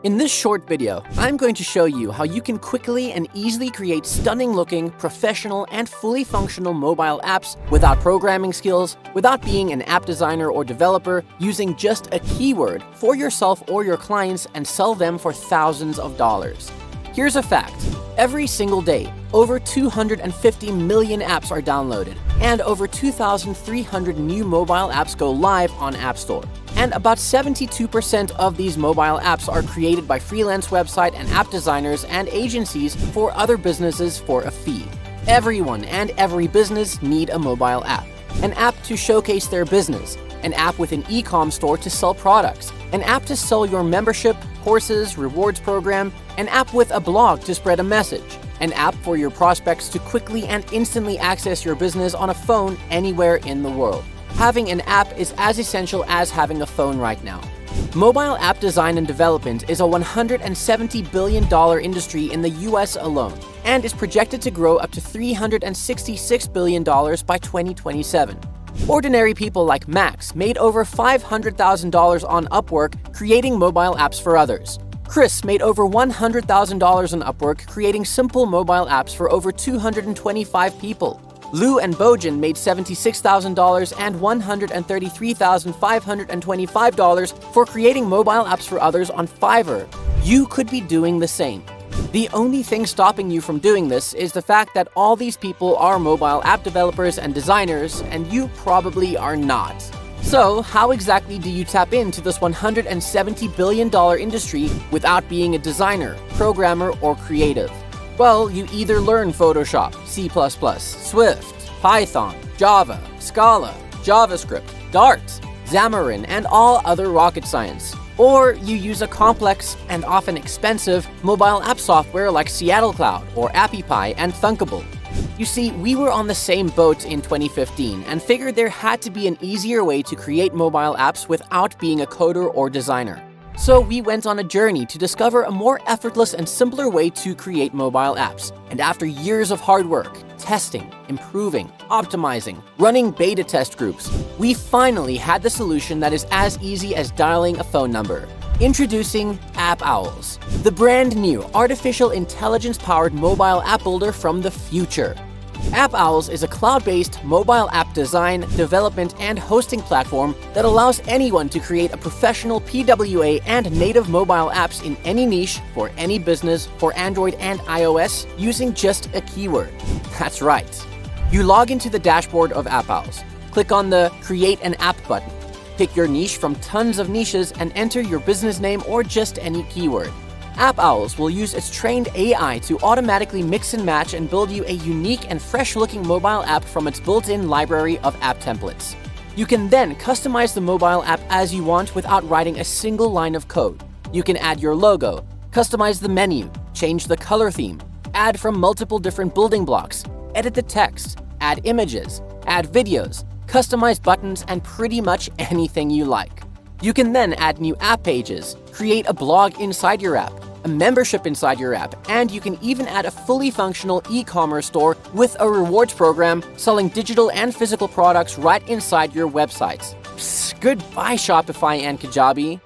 In this short video, I'm going to show you how you can quickly and easily create stunning-looking, professional, and fully functional mobile apps without programming skills, without being an app designer or developer, using just a keyword for yourself or your clients and sell them for thousands of dollars. Here's a fact. Every single day, over 250 million apps are downloaded, and over 2,300 new mobile apps go live on App Store. And about 72% of these mobile apps are created by freelance website and app designers and agencies for other businesses for a fee. Everyone and every business need a mobile app. An app to showcase their business, an app with an e-com store to sell products, an app to sell your membership, courses, rewards program, an app with a blog to spread a message, an app for your prospects to quickly and instantly access your business on a phone anywhere in the world. Having an app is as essential as having a phone right now. Mobile app design and development is a $170 billion industry in the US alone, and is projected to grow up to $366 billion by 2027. Ordinary people like Max made over $500,000 on Upwork creating mobile apps for others. Chris made over $100,000 on Upwork creating simple mobile apps for over 225 people. Lou and Bojan made $76,000 and $133,525 for creating mobile apps for others on Fiverr. You could be doing the same. The only thing stopping you from doing this is the fact that all these people are mobile app developers and designers, and you probably are not. So, how exactly do you tap into this $170 billion industry without being a designer, programmer, or creative? Well, you either learn Photoshop, C++, Swift, Python, Java, Scala, JavaScript, Dart, Xamarin, and all other rocket science. Or you use a complex and often expensive mobile app software like Seattle Cloud or AppyPie and Thunkable. You see, we were on the same boat in 2015 and figured there had to be an easier way to create mobile apps without being a coder or designer. So we went on a journey to discover a more effortless and simpler way to create mobile apps. And after years of hard work, testing, improving, optimizing, running beta test groups, we finally had the solution that is as easy as dialing a phone number. Introducing AppOwls, the brand new artificial intelligence-powered mobile app builder from the future. AppOwls is a cloud-based mobile app design, development, and hosting platform that allows anyone to create a professional PWA and native mobile apps in any niche for any business for Android and iOS using just a keyword. That's right. You log into the dashboard of AppOwls, click on the Create an App button, pick your niche from tons of niches, and enter your business name or just any keyword. AppOwls will use its trained AI to automatically mix and match and build you a unique and fresh-looking mobile app from its built-in library of app templates. You can then customize the mobile app as you want without writing a single line of code. You can add your logo, customize the menu, change the color theme, add from multiple different building blocks, edit the text, add images, add videos, customize buttons, and pretty much anything you like. You can then add new app pages, create a blog inside your app, a membership inside your app, and you can even add a fully functional e-commerce store with a rewards program selling digital and physical products right inside your websites. Psst, goodbye Shopify and Kajabi.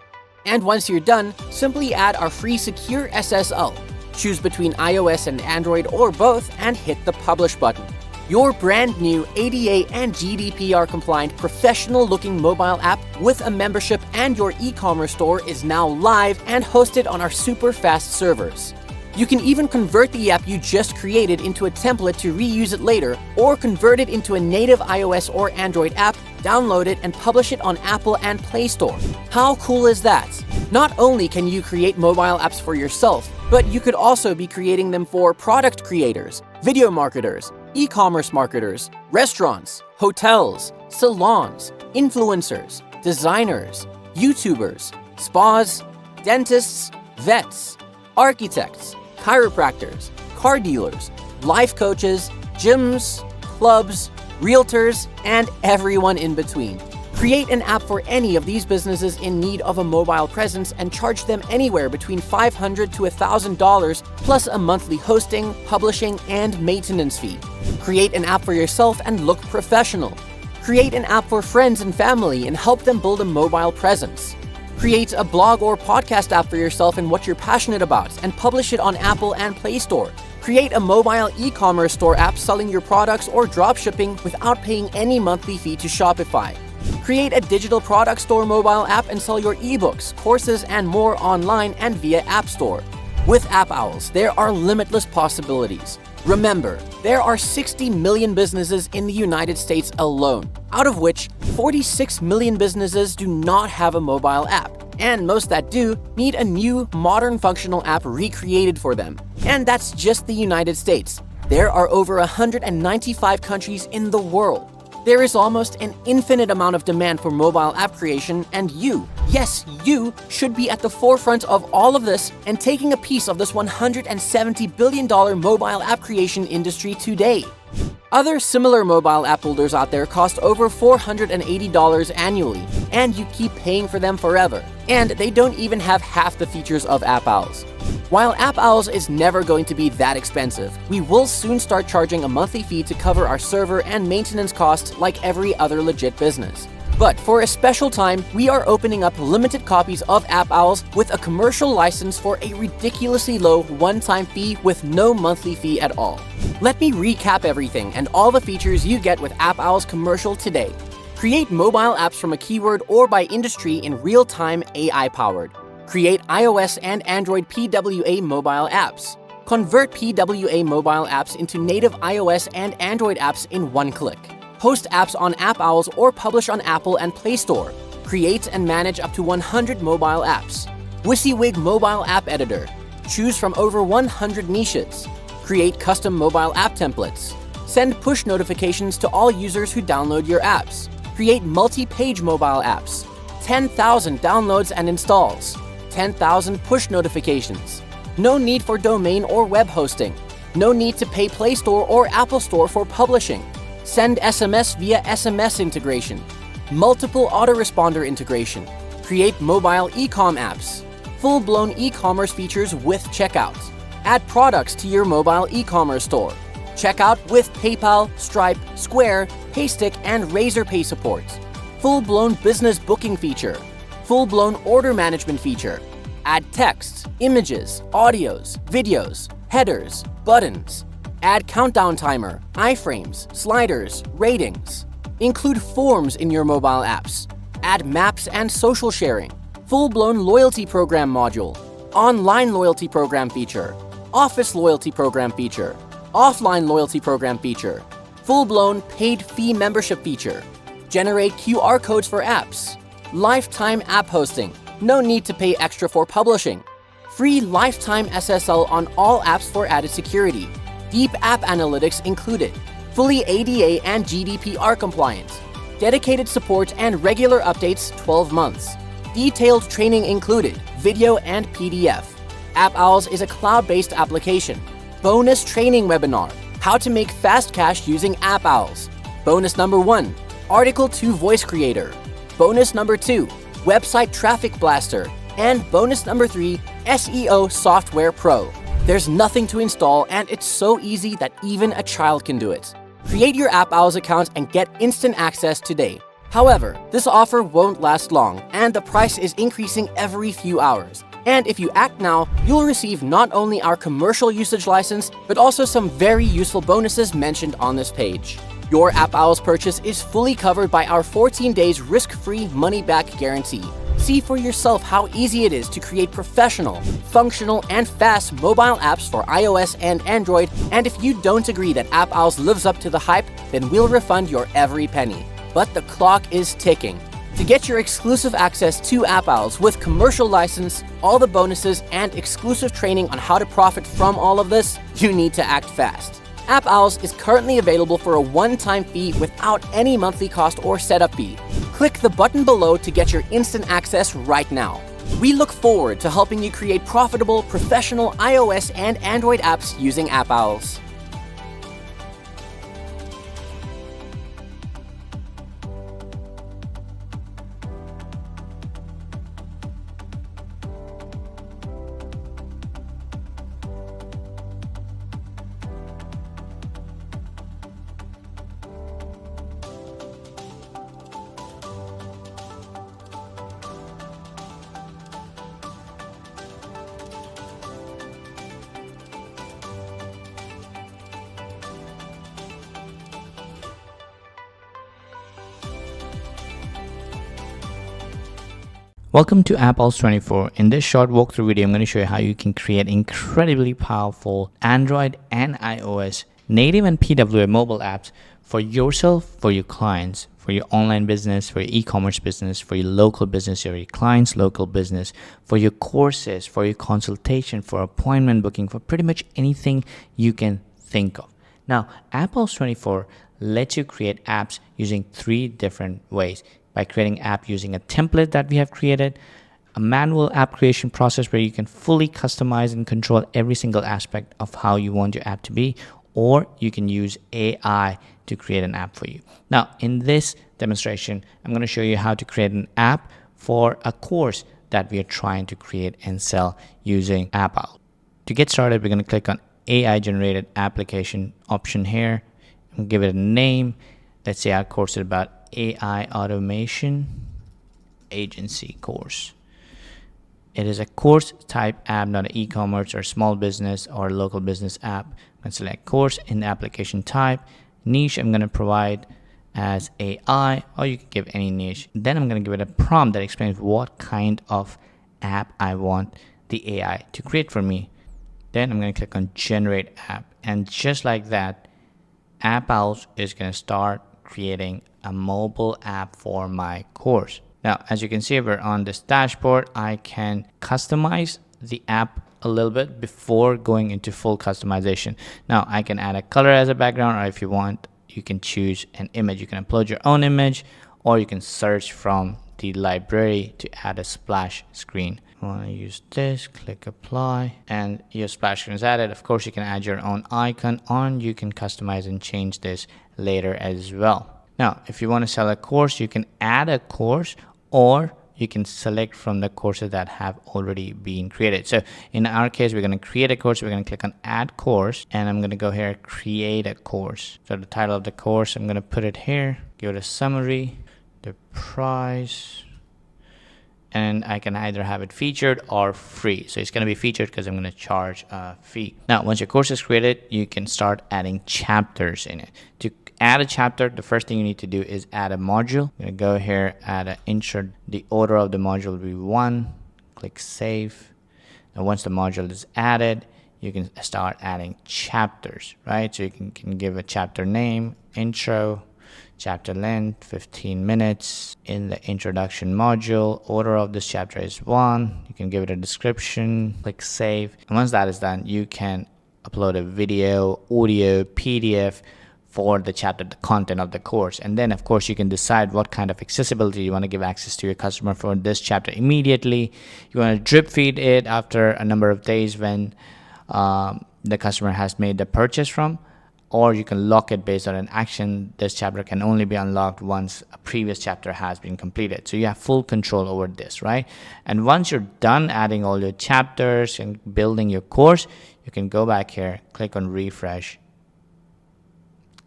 And once you're done, simply add our free secure SSL. Choose between iOS and Android or both and hit the publish button. Your brand new ADA and GDPR compliant professional looking mobile app with a membership and your e-commerce store is now live and hosted on our super fast servers. You can even convert the app you just created into a template to reuse it later, or convert it into a native iOS or Android app, download it, and publish it on Apple and Play Store. How cool is that? Not only can you create mobile apps for yourself, but you could also be creating them for product creators, video marketers, e-commerce marketers, restaurants, hotels, salons, influencers, designers, YouTubers, spas, dentists, vets, architects, chiropractors, car dealers, life coaches, gyms, clubs, realtors, and everyone in between. Create an app for any of these businesses in need of a mobile presence and charge them anywhere between $500 to $1,000 plus a monthly hosting, publishing, and maintenance fee. Create an app for yourself and look professional. Create an app for friends and family and help them build a mobile presence. Create a blog or podcast app for yourself and what you're passionate about, and publish it on Apple and Play Store. Create a mobile e-commerce store app selling your products or dropshipping without paying any monthly fee to Shopify. Create a digital product store mobile app and sell your ebooks, courses, and more online and via App Store. With AppOwls, there are limitless possibilities. Remember, there are 60 million businesses in the United States alone, out of which 46 million businesses do not have a mobile app, and most that do need a new, modern functional app recreated for them. And that's just the United States. There are over 195 countries in the world. There is almost an infinite amount of demand for mobile app creation, and you, yes, you, should be at the forefront of all of this and taking a piece of this $170 billion mobile app creation industry today. Other similar mobile app builders out there cost over $480 annually, and you keep paying for them forever. And they don't even have half the features of AppOwls. While AppOwls is never going to be that expensive, we will soon start charging a monthly fee to cover our server and maintenance costs like every other legit business. But for a special time, we are opening up limited copies of AppOwls with a commercial license for a ridiculously low one-time fee with no monthly fee at all. Let me recap everything and all the features you get with AppOwls commercial today. Create mobile apps from a keyword or by industry in real-time, AI-powered. Create iOS and Android PWA mobile apps. Convert PWA mobile apps into native iOS and Android apps in one click. Host apps on AppOwls or publish on Apple and Play Store. Create and manage up to 100 mobile apps. WYSIWYG mobile app editor. Choose from over 100 niches. Create custom mobile app templates. Send push notifications to all users who download your apps. Create multi-page mobile apps. 10,000 downloads and installs. 10,000 push notifications. No need for domain or web hosting. No need to pay Play Store or Apple Store for publishing. Send SMS via SMS integration. Multiple autoresponder integration. Create mobile e-com apps. Full-blown e-commerce features with checkout. Add products to your mobile e-commerce store. Checkout with PayPal, Stripe, Square, Paystick, and Razorpay support. Full-blown business booking feature. Full-blown order management feature. Add text, images, audios, videos, headers, buttons. Add countdown timer, iframes, sliders, ratings. Include forms in your mobile apps. Add maps and social sharing. Full-blown loyalty program module. Online loyalty program feature. Office loyalty program feature. Offline loyalty program feature. Full-blown paid fee membership feature. Generate QR codes for apps. Lifetime app hosting. No need to pay extra for publishing. Free lifetime SSL on all apps for added security. Deep app analytics included. Fully ADA and GDPR compliant. Dedicated support and regular updates 12 months. Detailed training included, video and PDF. AppOwls is a cloud-based application. Bonus training webinar. How to make fast cash using AppOwls. Bonus number 1, Article 2 voice creator. Bonus number 2, Website Traffic Blaster. And bonus number 3, SEO Software Pro. There's nothing to install and it's so easy that even a child can do it. Create your AppOwls account and get instant access today. However, this offer won't last long and the price is increasing every few hours. And if you act now, you'll receive not only our commercial usage license, but also some very useful bonuses mentioned on this page. Your AppOwls purchase is fully covered by our 14 days risk-free money-back guarantee. See for yourself how easy it is to create professional, functional, and fast mobile apps for iOS and Android, and if you don't agree that AppOwls lives up to the hype, then we'll refund your every penny. But the clock is ticking. To get your exclusive access to AppOwls with commercial license, all the bonuses, and exclusive training on how to profit from all of this, you need to act fast. AppOwls is currently available for a one-time fee without any monthly cost or setup fee. Click the button below to get your instant access right now. We look forward to helping you create profitable, professional iOS and Android apps using AppOwls. Welcome to AppOwls24. In this short walkthrough video, I'm going to show you how you can create incredibly powerful Android and iOS native and PWA mobile apps for yourself, for your clients, for your online business, for your e-commerce business, for your local business, or your client's local business, for your courses, for your consultation, for appointment booking, for pretty much anything you can think of. Now, AppOwls24 lets you create apps using 3 different ways. By creating app using a template that we have created, a manual app creation process where you can fully customize and control every single aspect of how you want your app to be, or you can use AI to create an app for you. Now, in this demonstration, I'm going to show you how to create an app for a course that we are trying to create and sell using AppOwl. To get started, we're going to click on AI generated application option here and give it a name. Let's say our course is about AI automation agency course. It is a course type app, not an e-commerce or small business or local business app. I'm going to select course in the application type. Niche I'm going to provide as AI, or you can give any niche. Then I'm going to give it a prompt that explains what kind of app I want the AI to create for me. Then I'm going to click on generate app, and just like that, AppOwls is going to start creating a mobile app for my course. Now, as you can see, we're on this dashboard. I can customize the app a little bit before going into full customization. Now, I can add a color as a background, or if you want, you can choose an image. You can upload your own image, or you can search from the library to add a splash screen. I want to use this, click apply, and your splash screen is added. Of course, you can add your own icon on. You can customize and change this later as well. Now, if you want to sell a course, you can add a course, or you can select from the courses that have already been created. So in our case, we're going to create a course. We're going to click on add course, and I'm going to go here, create a course. So the title of the course, I'm going to put it here, give it a summary, the price, and I can either have it featured or free. So it's going to be featured because I'm going to charge a fee. Now, once your course is created, you can start adding chapters in it. To add a chapter, the first thing you need to do is add a module. I'm going to go here, add an intro. The order of the module will be 1. Click save. And once the module is added, you can start adding chapters, right? So you can give a chapter name, intro, chapter length 15 minutes. In the introduction module, order of this chapter is 1. You can give it a description, click save, and once that is done, you can upload a video, audio, PDF for the chapter, the content of the course. And then of course you can decide what kind of accessibility you want to give access to your customer for this chapter immediately. You want to drip feed it after a number of days when the customer has made the purchase from, or you can lock it based on an action. This chapter can only be unlocked once a previous chapter has been completed. So you have full control over this, right? And once you're done adding all your chapters and building your course, you can go back here, click on refresh,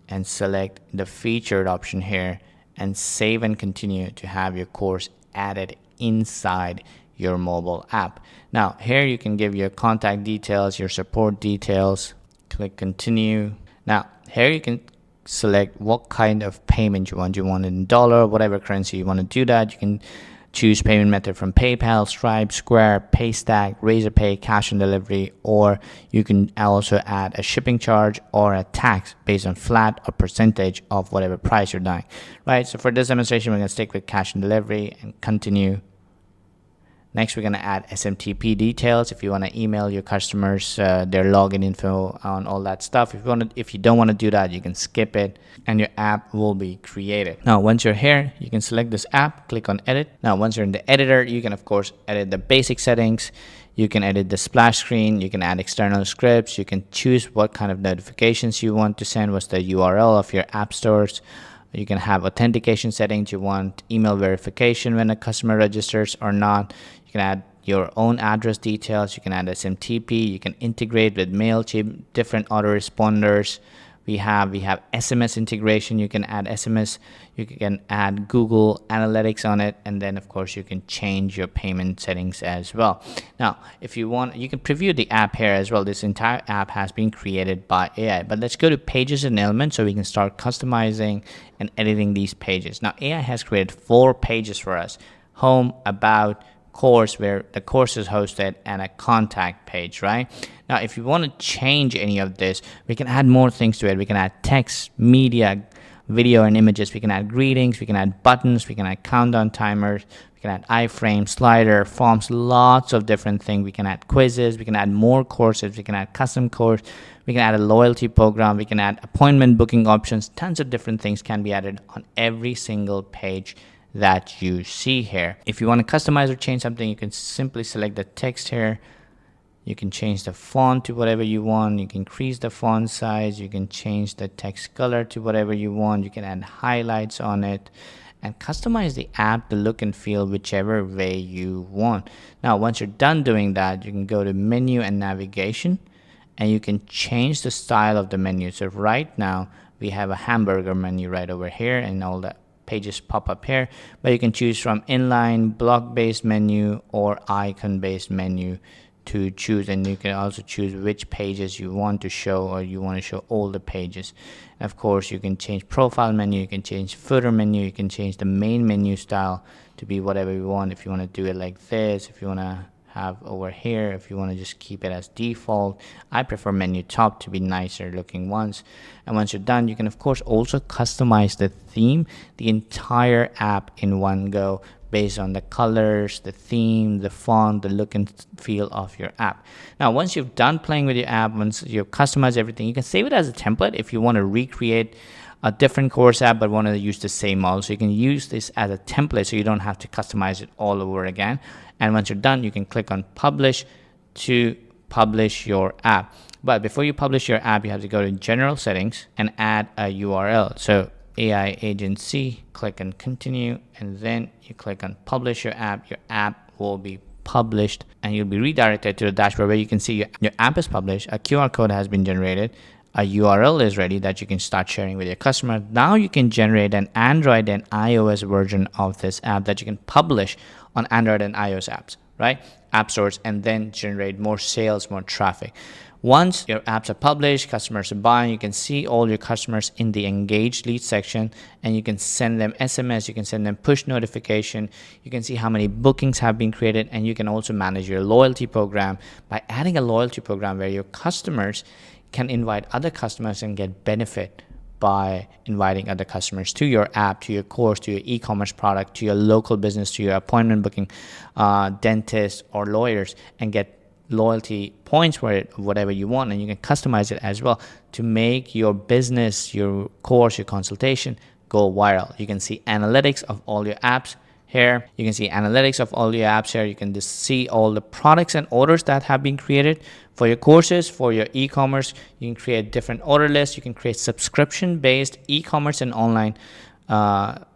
and select the featured option here, and save and continue to have your course added inside your mobile app. Now here you can give your contact details, your support details, click continue. Now here you can select what kind of payment you want. You want it in dollar, whatever currency you want to do that. You can choose payment method from PayPal, Stripe, Square, Paystack, Razorpay, cash on delivery, or you can also add a shipping charge or a tax based on flat or percentage of whatever price you're buying, right? So for this demonstration, we're going to stick with cash on delivery and continue. Next, we're going to add SMTP details. If you want to email your customers their login info on all that stuff. If you don't want to do that, you can skip it and your app will be created. Now, once you're here, you can select this app, click on edit. Now, once you're in the editor, you can of course edit the basic settings. You can edit the splash screen. You can add external scripts. You can choose what kind of notifications you want to send. What's the URL of your app stores. You can have authentication settings. You want email verification when a customer registers or not. You can add your own address details. You can add SMTP. You can integrate with MailChimp, different autoresponders. We have SMS integration. You can add SMS. You can add Google Analytics on it, and then of course you can change your payment settings as well. Now, if you want, you can preview the app here as well. This entire app has been created by AI. But let's go to pages and elements so we can start customizing and editing these pages. Now, AI has created 4 pages for us. home, about, course, where the course is hosted, and a contact page, right? Now, if you want to change any of this, we can add more things to it. We can add text, media, video, and images. We can add greetings, we can add buttons, we can add countdown timers, we can add iframe, slider, forms, lots of different things. We can add quizzes, we can add more courses, we can add custom course, we can add a loyalty program, we can add appointment booking options. Tons of different things can be added on every single page that you see here. If you want to customize or change something, you can simply select the text here. You can change the font to whatever you want. You can increase the font size. You can change the text color to whatever you want. You can add highlights on it and customize the app, the look and feel, whichever way you want. Now, once you're done doing that, you can go to menu and navigation, and you can change the style of the menu. So right now we have a hamburger menu right over here, and all the pages pop up here, but you can choose from inline, block-based menu, or icon-based menu to choose, and you can also choose which pages you want to show, or you want to show all the pages. And of course, you can change profile menu, you can change footer menu, you can change the main menu style to be whatever you want. If you want to do it like this, if you want to have over here, if you want to just keep it as default. I prefer menu top to be nicer looking ones. And once you're done, you can of course also customize the theme, the entire app in one go, based on the colors, the theme, the font, the look and feel of your app. Now, once you've done playing with your app, once you've customized everything, you can save it as a template if you want to recreate a different course app but want to use the same model. So you can use this as a template so you don't have to customize it all over again. And once you're done, you can click on publish to publish your app. But before you publish your app, you have to go to general settings and add a URL. So AI agency, click on continue, and then you click on publish your app. Your app will be published and you'll be redirected to the dashboard where you can see your app is published, a QR code has been generated, a URL is ready that you can start sharing with your customer. Now you can generate an Android and iOS version of this app that you can publish on Android and iOS apps, right? App stores, and then generate more sales, more traffic. Once your apps are published, customers are buying, you can see all your customers in the engaged lead section, and you can send them SMS, you can send them push notification, you can see how many bookings have been created, and you can also manage your loyalty program by adding a loyalty program where your customers can invite other customers and get benefit by inviting other customers to your app, to your course, to your e-commerce product, to your local business, to your appointment booking, dentists or lawyers, and get loyalty points for it, whatever you want. And you can customize it as well to make your business, your course, your consultation go viral. You can see analytics of all your apps here. You can see analytics of all your apps here. You can just see all the products and orders that have been created for your courses, for your e-commerce. You can create different order lists. You can create subscription-based e-commerce and online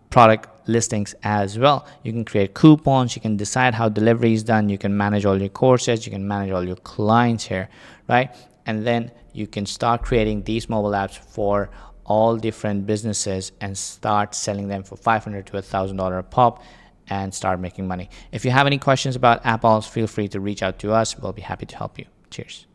product listings as well. You can create coupons. You can decide how delivery is done. You can manage all your courses. You can manage all your clients here, right? And then you can start creating these mobile apps for all different businesses and start selling them for $500 to $1,000 a pop and start making money. If you have any questions about AppOwls, feel free to reach out to us. We'll be happy to help you. Cheers.